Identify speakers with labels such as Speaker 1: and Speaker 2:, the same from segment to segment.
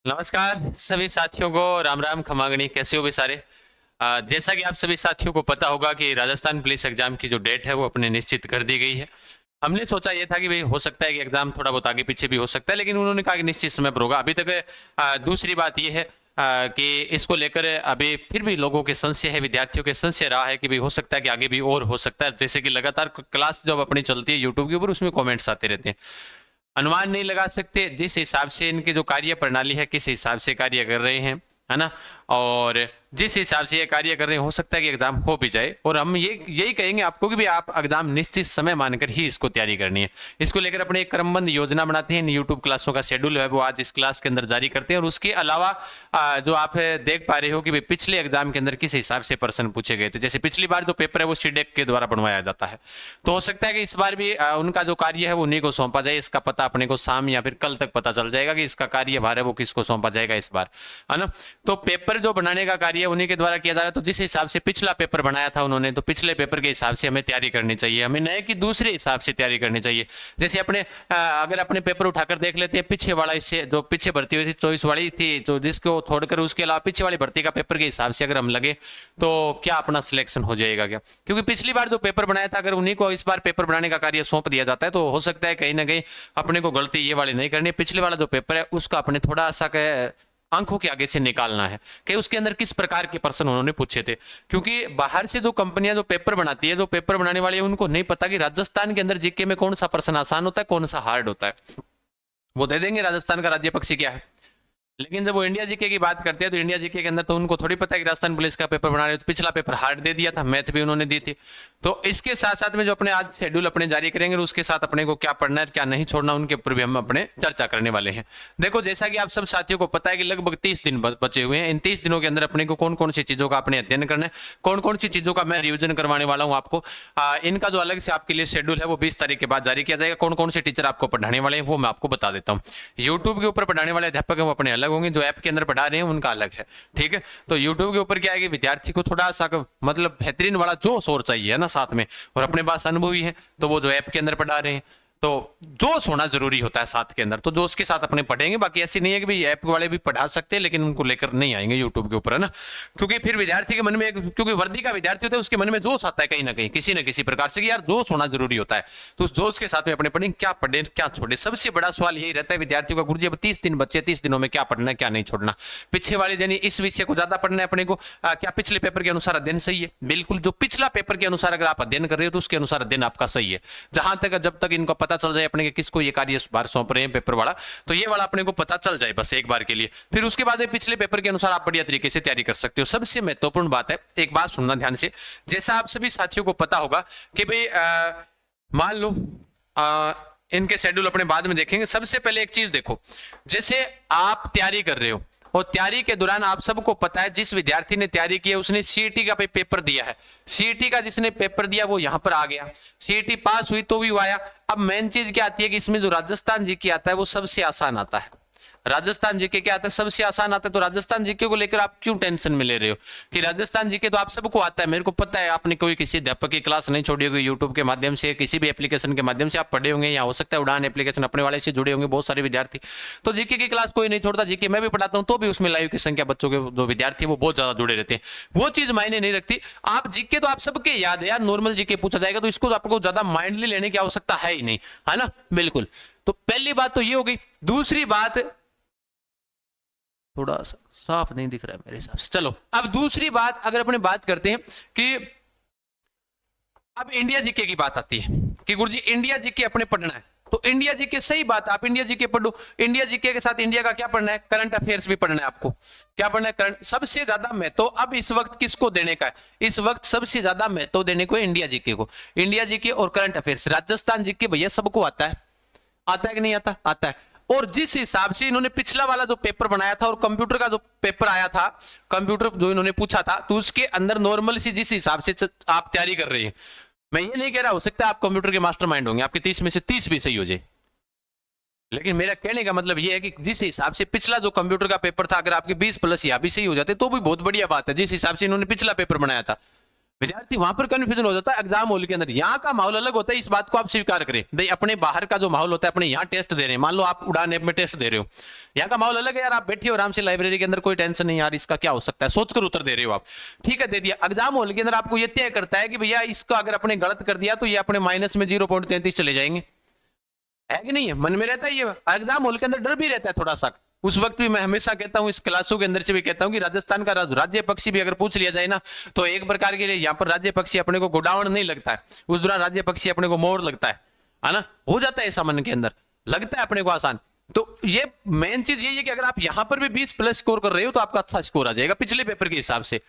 Speaker 1: नमस्कार सभी साथियों को राम राम खमागणी। कैसे हो भी सारे। जैसा कि आप सभी साथियों को पता होगा कि राजस्थान पुलिस एग्जाम की जो डेट है वो अपने निश्चित कर दी गई है। हमने सोचा ये था कि भाई हो सकता है कि एग्जाम थोड़ा बहुत आगे पीछे भी हो सकता है, लेकिन उन्होंने कहा कि निश्चित समय पर होगा। अभी तक दूसरी बात ये है कि इसको लेकर अभी फिर भी लोगों के संशय है, विद्यार्थियों के संशय रहा है कि भाई हो सकता है कि आगे भी और हो सकता है। जैसे कि लगातार क्लास जब अपनी चलती है यूट्यूब के ऊपर, उसमें कमेंट्स आते रहते हैं। अनुमान नहीं लगा सकते जिस हिसाब से इनकी जो कार्य प्रणाली है, किस हिसाब से कार्य कर रहे हैं, है ना। और जिस हिसाब से ये कार्य कर रहे हैं, हो सकता है कि एग्जाम हो भी जाए। और हम ये यही कहेंगे आपको कि भी आप एग्जाम निश्चित समय मानकर ही इसको तैयारी करनी है। इसको लेकर अपने एक क्रमबद्ध योजना बनाते हैं। यूट्यूब क्लासों का शेड्यूल है वो आज इस क्लास के अंदर जारी करते हैं। और उसके अलावा जो आप देख पा रहे हो कि पिछले एग्जाम के अंदर किस हिसाब से प्रश्न पूछे गए थे। जैसे पिछली बार जो पेपर है वो सीडेक के द्वारा बनवाया जाता है, तो हो सकता है कि इस बार भी उनका जो कार्य है वो उन्हीं को सौंपा जाए। इसका पता अपने को शाम या फिर कल तक पता चल जाएगा कि इसका कार्यभार है वो किसको सौंपा जाएगा इस बार, है ना। तो पेपर जो बनाने का कार्य है उन्हीं के द्वारा किया जा रहा है। तो जिस हिसाब से पिछला पेपर बनाया था उन्होंने, तो पिछले पेपर के हिसाब से हमें तैयारी करनी चाहिए। हमें नए की दूसरे हिसाब से तैयारी करनी चाहिए। जैसे अपने अगर अपने पेपर उठाकर देख लेते हैं, पीछे वाला, इससे जो पीछे भर्ती हुई थी 24 वाली थी, जो जिसको छोड़कर उसके अलावा पीछे वाली भर्ती का पेपर के हिसाब से अगर हम लगे तो क्या अपना सिलेक्शन हो जाएगा क्या। क्योंकि पिछली बार जो पेपर बनाया था, अगर उन्हीं को इस बार पेपर बनाने का कार्य सौंप दिया जाता है तो हो सकता है कहीं ना कहीं अपने को गलती ये वाली नहीं करनी। पिछले वाला जो पेपर है उसका अपने थोड़ा सा आंखों के आगे से निकालना है कि उसके अंदर किस प्रकार के प्रश्न उन्होंने पूछे थे। क्योंकि बाहर से जो कंपनियां जो पेपर बनाती है, जो पेपर बनाने वाली है, उनको नहीं पता कि राजस्थान के अंदर जीके में कौन सा प्रश्न आसान होता है, कौन सा हार्ड होता है। वो दे देंगे राजस्थान का राज्य पक्षी क्या है, लेकिन जब वो इंडिया जीके की बात करते हैं तो इंडिया जीके के अंदर तो उनको थोड़ी पता है कि राजस्थान पुलिस का पेपर बना रहे हो। तो पिछला पेपर हार्ड दे दिया था, मैथ भी उन्होंने दी थी। तो इसके साथ साथ में जो अपने आज शेड्यूल अपने जारी करेंगे, उसके साथ अपने को क्या पढ़ना है क्या नहीं छोड़ना, उनके ऊपर भी हम अपने चर्चा करने वाले हैं। देखो, जैसा कि आप सब साथियों को पता है कि लगभग 30 दिन बचे हुए हैं। इन 30 दिनों के अंदर अपने को कौन कौन सी चीजों का अपने अध्ययन करना है, कौन कौन सी चीजों का मैं रिविजन करवाने वाला हूँ आपको। इनका जो अलग से आपके लिए शेड्यूल है वो 20 तारीख के बाद जारी किया जाएगा। कौन कौन से टीचर आपको पढ़ाने वाले हैं वो मैं आपको बता देता हूँ। यूट्यूब के ऊपर पढ़ाने वाले अध्यापक है वो अपने अलग होंगे, जो ऐप के अंदर पढ़ा रहे हैं उनका अलग है, ठीक है। तो यूट्यूब के ऊपर क्या है कि विद्यार्थी को थोड़ा सा मतलब बेहतरीन वाला जोश और चाहिए, है ना, साथ में, और अपने पास अनुभवी है तो वो जो ऐप के अंदर पढ़ा रहे हैं, तो जोश होना जरूरी होता है साथ के अंदर। तो जोश के साथ अपने पढ़ेंगे। बाकी ऐसी नहीं है कि भाई ऐप वाले भी पढ़ा सकते हैं लेकिन उनको लेकर नहीं आएंगे यूट्यूब के ऊपर, है ना। क्योंकि फिर विद्यार्थी के मन में क्योंकि वर्दी का विद्यार्थी होता है, उसके मन में जोश आता है कहीं ना कहीं किसी न किसी प्रकार से कि यार जोश होना जरूरी होता है। तो उस जोश के साथ में अपने पढ़ेंगे, क्या पढ़े क्या छोड़े। सबसे बड़ा सवाल यही रहता है विद्यार्थियों का, गुरुजी अब 30 दिन बचे, 30 दिनों में क्या पढ़ना है क्या नहीं छोड़ना। पीछे वाले यानी इस विषय को ज्यादा पढ़ना है अपने को। क्या पिछले पेपर के अनुसार अध्ययन सही है? बिल्कुल, जो पिछला पेपर के अनुसार अगर आप अध्ययन कर रहे हो तो उसके अनुसार अध्ययन आपका सही है। जहां तक जब तक इनको पता चल जाए अपने किसको ये कार्य बार सौंप रहे हैं पेपर वाला, तो ये वाला अपने को पता चल जाए बस एक बार के लिए। फिर उसके बाद पिछले पेपर के अनुसार आप बढ़िया तरीके से तैयारी कर सकते हो। सबसे महत्वपूर्ण बात है, एक बात सुनना ध्यान से। जैसा आप सभी साथियों को पता होगा कि भाई मान लो इनके शेड्यूल अपने बाद में देखेंगे। सबसे पहले एक चीज देखो, जैसे आप तैयारी कर रहे हो और तैयारी के दौरान आप सबको पता है जिस विद्यार्थी ने तैयारी की है उसने सीईटी का पेपर दिया है। सीईटी का जिसने पेपर दिया वो यहां पर आ गया, सीईटी पास हुई तो भी वो आया। अब मेन चीज क्या आती है कि इसमें जो राजस्थान जीके आता है वो सबसे आसान आता है। राजस्थान जीके क्या आता है? सबसे आसान आता है। तो राजस्थान जीके को लेकर आप क्यों टेंशन में ले रहे हो कि राजस्थान जीके तो आप सबको आता है, मेरे को पता है। आपने कोई किसी अध्यापक की क्लास नहीं छोड़ी होगी, यूट्यूब के माध्यम से किसी भी एप्लीकेशन के माध्यम से आप पढ़े होंगे, या हो सकता है उड़ान एप्लीकेशन अपने वाले से जुड़े होंगे बहुत सारे विद्यार्थी। तो जीके की क्लास कोई नहीं छोड़ता, जीके मैं भी पढ़ाता हूं तो भी उसमें लाइव की संख्या बच्चों के जो विद्यार्थी वो बहुत ज्यादा जुड़े रहते हैं। वो चीज मायने नहीं रखती। आप जीके तो आप सबके याद है यार, नॉर्मल जीके पूछा जाएगा तो इसको आपको ज्यादा माइंडली लेने की आवश्यकता है ही नहीं, है ना। बिल्कुल, तो पहली बात तो ये हो गई। दूसरी बात, थोड़ा सा साफ नहीं दिख रहा है मेरे हिसाब से, चलो अब दूसरी बात अगर अपने बात करते हैं कि अब इंडिया जीके की बात आती है कि गुरुजी इंडिया जीके अपने पढ़ना है। तो इंडिया जीके सही बात, आप इंडिया जीके पढ़ो। इंडिया जीके के साथ इंडिया का क्या पढ़ना है? करंट अफेयर्स भी पढ़ना है आपको। क्या पढ़ना है? करंट। सबसे ज्यादा महत्व अब इस वक्त किसको देने का है? इस वक्त सबसे ज्यादा महत्व देने को इंडिया जीके को। इंडिया जीके और करंट अफेयर्स। राजस्थान जीके भैया सबको आता है, आता है कि नहीं आता? आता है। और जिस हिसाब से इन्होंने पिछला वाला जो पेपर बनाया था और कंप्यूटर का जो पेपर आया था, कंप्यूटर जो इन्होंने पूछा था, तो उसके अंदर नॉर्मल सी जिस हिसाब से आप तैयारी कर रहे हैं, मैं ये नहीं कह रहा हो सकता है आप कंप्यूटर के मास्टरमाइंड होंगे, आपके 30 में से 30 भी सही हो जाए, लेकिन मेरा कहने का मतलब ये है कि जिस हिसाब से पिछला जो कंप्यूटर का पेपर था, अगर आपके 20 प्लस या भी सही हो जाते तो भी बहुत बढ़िया बात है। जिस हिसाब से इन्होंने पिछला पेपर बनाया था, विद्यार्थी वहां पर कंफ्यूजन हो जाता है एग्जाम हॉल के अंदर। यहाँ का माहौल अलग होता है, इस बात को आप स्वीकार करें भाई। अपने बाहर का जो माहौल होता है, अपने यहाँ टेस्ट दे रहे हैं, मान लो आप उड़ान ऐप में टेस्ट दे रहे हो, यहाँ का माहौल अलग है यार। आप बैठे हो आराम से लाइब्रेरी के अंदर, कोई टेंशन नहीं यार, इसका क्या हो सकता है, सोचकर उत्तर दे रहे हो आप, ठीक है, दे दिया। एग्जाम हॉल के अंदर आपको ये तय करता है कि भैया इसका अगर अपने गलत कर दिया तो ये अपने माइनस में 0.33 चले जाएंगे, है कि नहीं है? मन में रहता है ये। एग्जाम हॉल के अंदर डर भी रहता है थोड़ा सा। उस वक्त भी मैं हमेशा कहता हूं, इस क्लासों के अंदर से भी कहता हूं कि राजस्थान का राज्य पक्षी भी अगर पूछ लिया जाए ना, तो एक प्रकार के लिए यहाँ पर राज्य पक्षी अपने को गोडावण नहीं लगता है, उस दौरान राज्य पक्षी अपने को मोर लगता है ना, हो जाता है ऐसा मन के अंदर, लगता है अपने को आसान। तो ये मेन चीज यही है कि अगर आप यहां पर भी 20 प्लस स्कोर कर रहे हो तो आपका अच्छा स्कोर आ जाएगा पिछले पेपर के हिसाब से,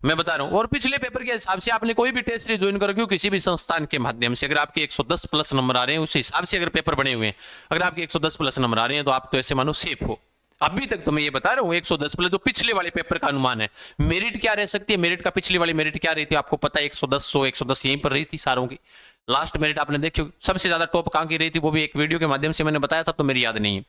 Speaker 1: मैं बता रहा हूं। और पिछले पेपर के हिसाब से आपने कोई भी टेस्ट सीरीज ज्वाइन करोगे किसी भी संस्थान के माध्यम से, अगर आपके 110 प्लस नंबर आ रहे हैं, उस हिसाब से अगर पेपर बने हुए हैं, अगर आपके 110 प्लस नंबर आ रहे हैं तो आप तो ऐसे मानो सेफ हो। अभी तक तो मैं ये बता रहा हूँ 110 प्लस जो पिछले वाले पेपर का अनुमान है। मेरिट क्या रह सकती है, मेरिट का पिछली वाली मेरिट क्या रही थी आपको पता है, 110 110 यहीं पर रही थी सारों की। लास्ट मेरिट आपने देखी, सबसे ज्यादा टॉप कहां की रही थी वो भी एक वीडियो के माध्यम से मैंने बताया था, तो मेरी याद नहीं है।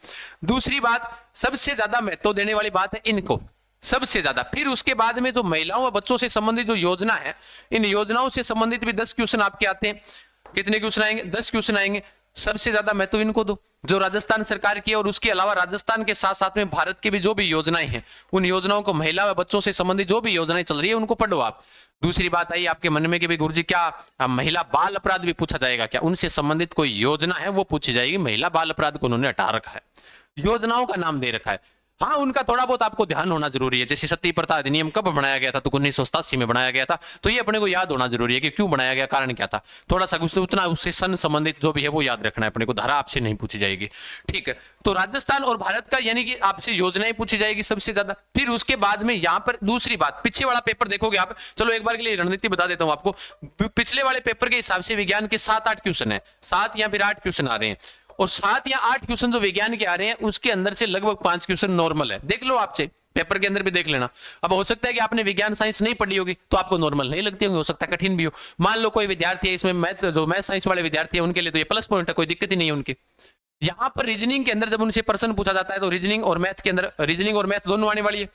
Speaker 1: दूसरी बात, सबसे ज्यादा महत्व देने वाली बात है इनको, सबसे ज्यादा। फिर उसके बाद में जो महिलाओं व बच्चों से संबंधित जो योजना है, इन योजनाओं से संबंधित भी 10 क्वेश्चन आपके आते हैं। कितने क्वेश्चन आएंगे? 10 क्वेश्चन आएंगे। सबसे ज्यादा महत्व इनको दो, जो राजस्थान सरकार की है, और उसके अलावा राजस्थान के साथ साथ में भारत की भी जो भी योजनाएं हैं, उन योजनाओं को, महिला व बच्चों से संबंधित जो भी योजनाएं चल रही है उनको पढ़ो आप। दूसरी बात आई आपके मन में कि भाई गुरुजी क्या महिला बाल अपराध भी पूछा जाएगा क्या? उनसे संबंधित कोई योजना है वो पूछी जाएगी। महिला बाल अपराध को उन्होंने हटा रखा है, योजनाओं का नाम दे रखा है। हाँ, उनका थोड़ा बहुत आपको ध्यान होना जरूरी है। जैसे सती प्रथा अधिनियम कब बनाया गया था, तो 1987 में बनाया गया था, तो ये अपने को याद होना जरूरी है कि क्यों बनाया गया, कारण क्या था, थोड़ा सा उतना उससे सन संबंधित जो भी है वो याद रखना है अपने को। धारा आपसे नहीं पूछी जाएगी, ठीक है। तो राजस्थान और भारत का यानी कि आपसे योजनाएं पूछी जाएगी सबसे ज्यादा। फिर उसके बाद में यहाँ पर दूसरी बात, पीछे वाला पेपर देखोगे आप, चलो एक बार के लिए रणनीति बता देता हूँ आपको। पिछले वाले पेपर के हिसाब से विज्ञान के 7-8 क्वेश्चन है, 7 या फिर 8 क्वेश्चन आ रहे हैं, और 7 या 8 क्वेश्चन जो विज्ञान के आ रहे हैं उसके अंदर से लगभग 5 क्वेश्चन नॉर्मल है। देख लो आपसे पेपर के अंदर भी देख लेना। अब हो सकता है कि आपने विज्ञान साइंस नहीं पढ़ी होगी तो आपको नॉर्मल नहीं लगती होगी, हो सकता है कठिन भी हो। मान लो कोई विद्यार्थी है इसमें मैथ, जो मैथ साइंस वाले विद्यार्थी है उनके लिए तो ये प्लस पॉइंट है, कोई दिक्कत ही नहीं है उनकी। यहाँ पर रीजनिंग के अंदर जब उनसे प्रश्न पूछा जाता है तो रीजनिंग और मैथ के अंदर, रीजनिंग और मैथ दोनों आने वाली है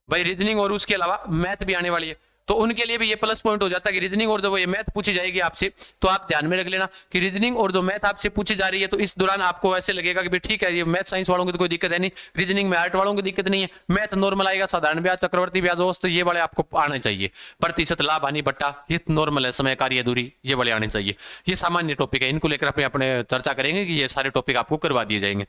Speaker 1: भाई, रीजनिंग और उसके अलावा मैथ भी आने वाली है, तो उनके लिए भी ये प्लस पॉइंट हो जाता है कि रीजनिंग और जब ये मैथ पूछी जाएगी आपसे, तो आप ध्यान में रख लेना कि रीजनिंग और जो मैथ आपसे पूछी जा रही है, तो इस दौरान आपको ऐसे लगेगा कि भाई ठीक है, ये मैथ साइंस वालों की तो कोई दिक्कत है नहीं, रीजनिंग में आर्ट वालों की दिक्कत नहीं है, मैथ नॉर्मल आएगा, साधारण ब्याज, चक्रवर्ती ब्याज, दोस्त ये वाले आपको आने चाहिए, प्रतिशत, लाभ, हानि, बट्टा, ये नॉर्मल है, समय, कार्य, दूरी, ये वाले आने चाहिए। ये सामान्य टॉपिक है, इनको लेकर अपने चर्चा करेंगे कि ये सारे टॉपिक आपको करवा दिए जाएंगे,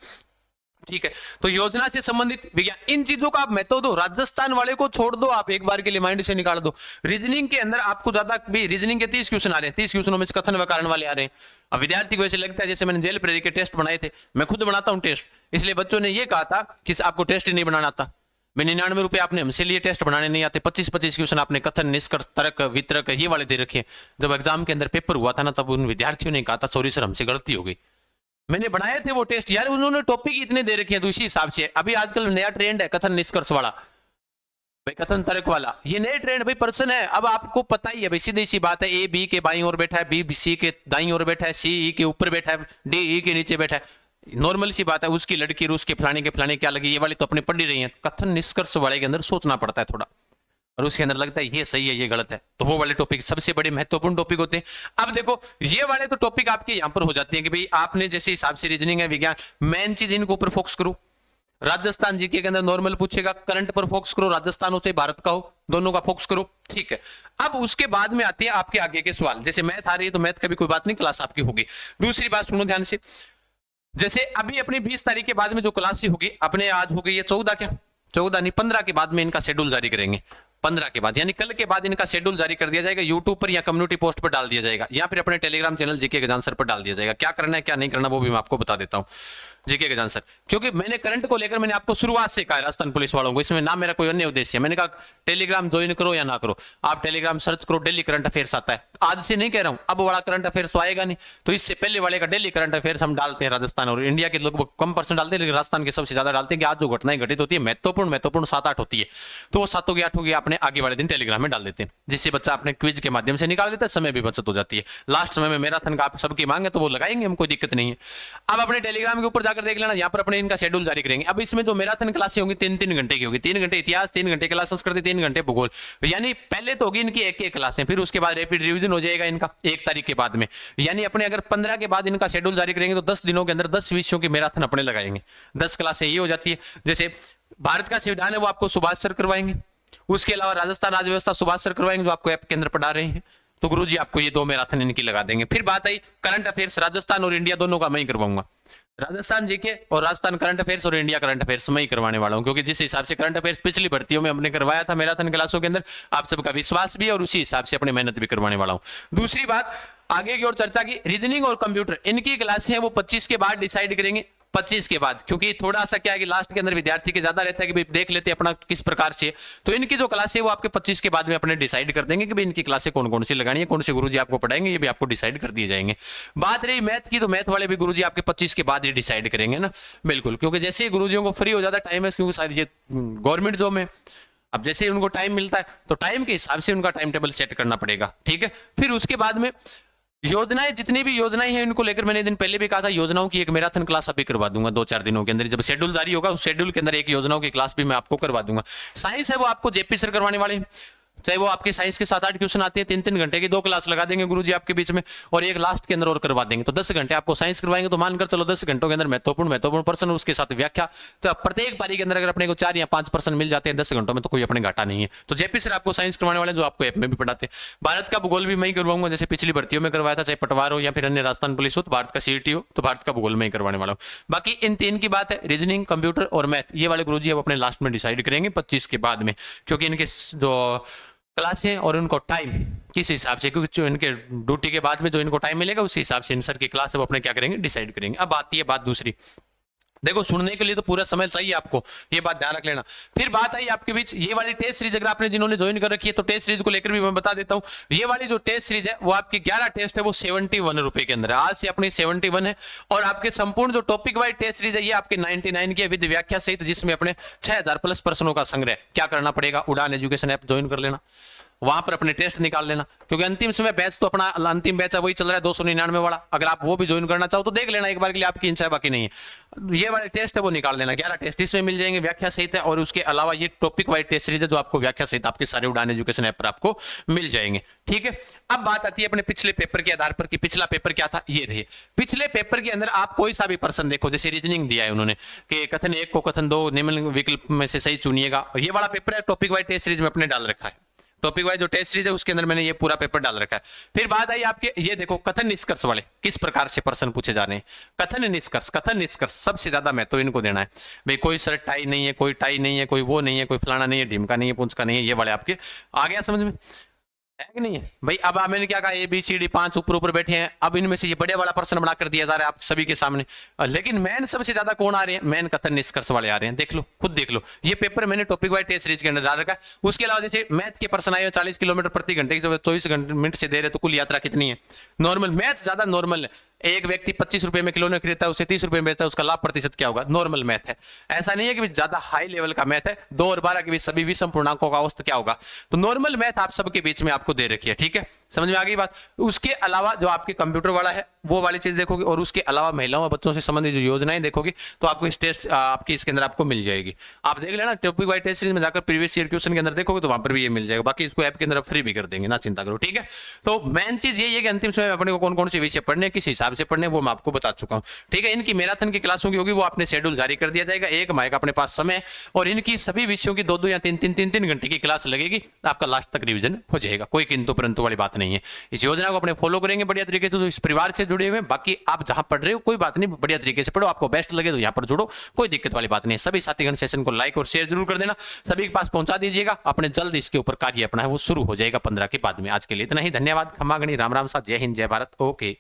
Speaker 1: ठीक है। तो योजना से संबंधित विज्ञान, इन चीजों का आप महत्व दो। राजस्थान वाले को छोड़ दो, आप एक बार के लिए माइंड से निकाल दो। रीजनिंग के अंदर आपको ज्यादा भी, रीजनिंग के 30 क्वेश्चन आ रहे हैं, 30 क्वेश्चनों में कथन व कारण वाले आ रहे हैं। अब विद्यार्थी को ऐसे लगता है जैसे मैंने जेल प्रेरी के टेस्ट बनाए थे, मैं खुद बनाता हूं टेस्ट, इसलिए बच्चों ने ये कहा था कि आपको टेस्ट ही नहीं बनाना आता। 99 रुपए आपने हमसे लिए, टेस्ट बनाने नहीं आते। 25-25 क्वेश्चन आपने कथन, निष्कर्ष, तर्क, वितरक ये वाले दे रखे। जब एग्जाम के अंदर पेपर हुआ था ना, तब उन विद्यार्थियों ने कहा था सॉरी सर हमसे गलती हो गई, मैंने बनाए थे वो टेस्ट यार, उन्होंने टॉपिक इतने दे रखे हैं, तो इसी हिसाब से अभी आजकल नया ट्रेंड है कथन निष्कर्ष वाला भाई, कथन तर्क वाला, ये नए ट्रेंड भाई पर्सन है। अब आपको पता ही है भाई, सीधी सी बात है, ए बी के बाईं ओर बैठा है, बी सी के दाईं ओर बैठा है, सी ई के ऊपर बैठा है, डी ई के नीचे बैठा है, नॉर्मल सी बात है। उसकी लड़की रूस के फलाने क्या लगी, ये वाली तो अपने पढ़ ही रही है। कथन निष्कर्ष वाले के अंदर सोचना पड़ता है थोड़ा, और उसके अंदर लगता है ये सही है ये गलत है, तो वो वाले टॉपिक सबसे बड़े महत्वपूर्ण टॉपिक होते हैं। अब देखो ये वाले तो टॉपिक आपके यहां पर हो जाते हैं कि भाई आपने जैसे हिसाब से रीजनिंग है, विज्ञान, मेन चीज इनके ऊपर फोकस करो। राजस्थान जीके के अंदर नॉर्मल पूछेगा, करंट पर फोकस करो, राजस्थान हो चाहे भारत का हो, दोनों का फोकस करो, ठीक है। अब उसके बाद में आते हैं आपके आगे के सवाल, जैसे मैथ आ रही है तो मैथ का भी कोई बात नहीं, क्लास आपकी होगी। दूसरी बात सुनो ध्यान से, जैसे अभी अपनी 20 तारीख के बाद में जो क्लास होगी, अपने आज हो गई है 14, क्या 14 नहीं 15 के बाद में इनका शेड्यूल जारी करेंगे। 15 के बाद यानी कल के बाद इनका शेड्यूल जारी कर दिया जाएगा, यूट्यूब पर या कम्युनिटी पोस्ट पर डाल दिया जाएगा, या फिर अपने टेलीग्राम चैनल जीके गजान सर पर डाल दिया जाएगा। क्या करना है क्या नहीं करना वो भी मैं आपको बता देता हूं जीके गजान सर, क्योंकि मैंने करंट को लेकर मैंने आपको शुरुआत से कहा राजस्थान पुलिस वालों को, इसमें ना मेरा कोई अन्य उद्देश्य है। मैंने कहा टेलीग्राम ज्वाइन करो या ना करो, आप टेलीग्राम सर्च करो, डेली करंट अफेयर्स आता है। आज से नहीं कह रहा हूं, अब वाला करंट अफेयर्स तो आएगा नहीं, तो इससे पहले वाले का डेली करंट अफेयर्स हम डालते हैं। राजस्थान और इंडिया के लोग कम परसेंट डालते हैं, लेकिन राजस्थान के सबसे ज्यादा डालते हैं कि आज जो घटनाएं घटित होती है महत्वपूर्ण 7-8 होती है, तो वो 7 की 8 की अपने आगे वाले दिन टेलीग्राम में डाल देते हैं, जिससे बच्चा अपने क्विज के माध्यम से निकाल देता है, समय भी बचत हो जाती है। लास्ट समय में मैराथन का आप सबकी मांग है तो वो लगाएंगे हम, कोई दिक्कत नहीं है। अब अपने टेलीग्राम के ऊपर जाकर जाकर देख लेना, यहाँ पर अपने इनका शेड्यूल जारी करेंगे। अब इसमें जो मैराथन क्लासें होंगी 3-3 घंटे की होगी, 3 घंटे इतिहास, 3 घंटे क्लास संस्कृति, 3 घंटे भूगोल, यानी पहले तो होगी इनकी एक क्लासें, फिर उसके बाद रैपिड रिवीजन हो जाएगा इनका 1 तारीख के बाद में। यानी अपने अगर 15 के बाद इनका शेड्यूल जारी करेंगे तो 10 दिनों के अंदर 10 विषयों की मैराथन अपने लगाएंगे। 10 क्लासें ये हो जाती है। जैसे भारत का संविधान है वो आपको सुभाष सर करवाएंगे, उसके अलावा राजस्थान राज्य व्यवस्था सुभाष सर करवाएंगे जो आपको ऐप के अंदर पढ़ा रहे हैं। तो गुरुजी आपको ये 2 मैराथन इनकी लगा देंगे। फिर बात आई करंट अफेयर्स, राजस्थान और इंडिया दोनों का मैं ही करवाऊंगा। राजस्थान जीके और राजस्थान करंट अफेयर्स और इंडिया करंट अफेयर्स मैं ही करवाने वाला हूं, क्योंकि जिस हिसाब से करंट अफेयर्स पिछली भर्तियों में हमने करवाया था मैराथन क्लासों के अंदर, आप सबका विश्वास भी और उसी हिसाब से अपनी मेहनत भी करवाने वाला हूं। दूसरी बात आगे की ओर चर्चा की, रीजनिंग और कंप्यूटर इनकी क्लासें हैं वो 25 के बाद डिसाइड करेंगे। 25 के बाद, क्योंकि थोड़ा सा क्या है कि लास्ट के अंदर विद्यार्थी के ज्यादा रहता है कि भाई देख लेते हैं अपना किस प्रकार से, तो इनकी जो क्लासें वो आपके 25 के बाद में अपने डिसाइड कर देंगे कि भाई इनकी क्लासें कौन कौन सी लगानी है, कौन से गुरुजी आपको पढ़ाएंगे, ये भी आपको डिसाइड कर दिए जाएंगे। बात रही मैथ की, तो मैथ वाले भी गुरुजी आपके 25 के बाद ही डिसाइड करेंगे ना, बिल्कुल, क्योंकि जैसे ही गुरुजियों को फ्री हो जाता है टाइम है, क्योंकि सारी ये गवर्नमेंट जॉब में अब जैसे ही उनको टाइम मिलता है तो टाइम के हिसाब से उनका टाइम टेबल सेट करना पड़ेगा, ठीक है। फिर उसके बाद में योजनाएं, जितनी भी योजनाएं हैं इनको लेकर मैंने दिन पहले भी कहा था, योजनाओं की एक मैराथन क्लास अभी करवा दूंगा 2-4 दिनों के अंदर। जब शेड्यूल जारी होगा उस शेड्यूल के अंदर एक योजनाओं की क्लास भी मैं आपको करवा दूंगा। साइंस है वो आपको जेपी सर करवाने वाले हैं, चाहे वो आपके साइंस के 7-8 क्वेश्चन आते हैं, 3-3 घंटे की 2 क्लास लगा देंगे गुरुजी आपके बीच में, और एक लास्ट के अंदर और करवा देंगे। तो 10 घंटे आपको साइंस करवाएंगे, तो मानकर चलो 10 घंटों के अंदर महत्वपूर्ण प्रश्न उसके साथ व्याख्या। तो प्रत्येक पारी के अंदर अगर अपने को 4 या 5 प्रश्न मिल जाते हैं 10 घंटों में तो कोई अपने घाटा नहीं है। तो जेपी सर आपको साइंस करवाने वाले जो आपको ऐप में भी पढ़ाते हैं। भारत का भूगोल भी मैं ही करवाऊंगा, जैसे पिछली भर्तियों में करवाया था, चाहे पटवार हो या फिर अन्य राजस्थान पुलिस हो, तो भारत का सीईटी हो तो भारत का भूगोल में ही करवाने वाला हूँ। बाकी इन 3 की बात है, रीजनिंग, कंप्यूटर और मैथ, ये वाले गुरुजी अब अपने लास्ट में डिसाइड करेंगे 25 के बाद में, क्योंकि इनके जो क्लासें और उनको टाइम किस हिसाब से, क्योंकि जो इनके ड्यूटी के बाद में जो इनको टाइम मिलेगा उसी हिसाब से इन सर की क्लास अब अपने क्या करेंगे डिसाइड करेंगे। अब आती है बात दूसरी, देखो सुनने के लिए तो पूरा समय चाहिए आपको, ये बात ध्यान रख लेना। फिर बात आई आपके बीच ये वाली टेस्ट सीरीज, अगर आपने जिन्होंने ज्वाइन कर रखी है तो टेस्ट सीरीज को लेकर भी मैं बता देता हूँ। ये वाली जो टेस्ट सीरीज है वो आपकी 11 टेस्ट है वो 71 रुपए के अंदर है, आज से अपनी 71 है। और आपके संपूर्ण जो टॉपिक वाइज टेस्ट सीरीज है ये आपके 99 की विद व्याख्या सहित, जिसमें अपने 6000 प्लस प्रश्नों का संग्रह। क्या करना पड़ेगा, उड़ान एजुकेशन ऐप ज्वाइन कर लेना, वहां पर अपने टेस्ट निकाल लेना, क्योंकि अंतिम समय बैच तो अपना अंतिम बैच है वही चल रहा है 299 वाला, अगर आप वो भी ज्वाइन करना चाहो तो देख लेना एक बार के लिए, आपकी इच्छा बाकी नहीं है। ये वाले टेस्ट है वो निकाल लेना, 11 टेस्ट इसमें मिल जाएंगे व्याख्या सहित है, और उसके अलावा ये टॉपिक वाइज टेस्ट सीरीज है जो आपको व्याख्या सहित आपके सारे उड़ान एजुकेशन ऐप पर आपको मिल जाएंगे, ठीक है। अब बात आती है अपने पिछले पेपर के आधार पर कि पिछला पेपर क्या था, ये रही। पिछले पेपर के अंदर आप कोई सा भी प्रश्न देखो, जैसे रीजनिंग दिया है उन्होंने कि कथन 1 को कथन 2 निम्न विकल्प में से सही चुनिएगा, ये वाला पेपर है टॉपिक वाइज टेस्ट सीरीज में अपने डाल रखा है, टॉपिक वाइज जो टेस्ट सीरीज है उसके अंदर मैंने ये पूरा पेपर डाल रखा है। फिर बात आई आपके ये देखो कथन निष्कर्ष वाले, किस प्रकार से प्रश्न पूछे जा रहे हैं। कथन निष्कर्ष सबसे ज्यादा महत्व इनको देना है भाई, कोई सर टाई नहीं है, कोई टाई नहीं है, कोई वो नहीं है, कोई फलाना नहीं है, ढीमका नहीं है, पुंचका नहीं है, ये वाले आपके आ गया समझ में है कि नहीं है भाई। अब मैंने क्या कहा, ABCD 5 ऊपर बैठे हैं, अब इनमें से ये बड़े वाला प्रश्न बना कर दिया जा रहा है आप सभी के सामने, लेकिन मैन सबसे ज्यादा कौन आ रहे हैं, मैन कथन निष्कर्ष वाले आ रहे हैं। देख लो, खुद देख लो, ये पेपर मैंने टॉपिक वाइज टेस्ट सीरीज के अंदर डाल रखा है। उसके अलावा जैसे मैथ के प्रश्न आए 40 किलोमीटर प्रति घंटे 24 मिनट से दे रहे तो कुल यात्रा कितनी है, नॉर्मल मैथ ज्यादा नॉर्मल है। एक व्यक्ति 25 रुपए में खिलौने खरीदता है, उसे 30 रुपए में बेचता है, उसका लाभ प्रतिशत क्या होगा, नॉर्मल मैथ है। ऐसा नहीं है कि ज्यादा हाई लेवल का मैथ है, 2 और 12 के बीच सभी विषम पूर्णांकों का औसत क्या होगा, तो नॉर्मल मैथ आप सबके बीच में आपको दे रखी है, ठीक है, समझ में आ गई बात। उसके अलावा जो आपके कंप्यूटर वाला है वो वाली चीज देखोगे, और उसके अलावा महिलाओं और बच्चों से संबंधित जो योजनाएं देखोगे तो आपको इस टेस्ट आपकी इसके अंदर आपको मिल जाएगी। आप देख लेना टॉपिक वाइज टेस्ट सीरीज में जाकर प्रीवियस ईयर क्वेश्चन के अंदर देखोगे तो वहां पर भी ये मिल जाएगा, बाकी इसको ऐप के अंदर फ्री भी कर देंगे, ना चिंता करो, ठीक है। तो मेन चीज ये है कि अंतिम समय अपने को कौन कौन से विषय पढ़ने, किस हिसाब से पढ़ने, वो मैं आपको बता चुका हूं, ठीक है। इनकी मैराथन की क्लासों की होगी वो आपने शेड्यूल जारी कर दिया जाएगा, एक माह का अपने पास समय, और इनकी सभी विषयों की 2-2 या 3-3 घंटे की क्लास लगेगी, आपका लास्ट तक रिवीजन हो जाएगा, कोई किंतु परंतु वाली बात नहीं है। इस योजना को अपने फॉलो करेंगे बढ़िया तरीके से, तो इस परिवार से जुड़े हुए, बाकी आप जहां पढ़ रहे हो कोई बात नहीं, बढ़िया तरीके से पढ़ो, आपको बेस्ट लगे तो यहां पर जुड़ो, कोई दिक्कत वाली बात नहीं। सभी साथीगण सेशन को लाइक और शेयर जरूर कर देना, सभी के पास पहुंचा दीजिएगा, अपने जल्द इसके ऊपर कार्य अपना है वो शुरू हो जाएगा 15 के बाद में। आज के लिए इतना ही, धन्यवाद, खमा गणी, राम राम साथ, जय हिंद, जय भारत, ओके।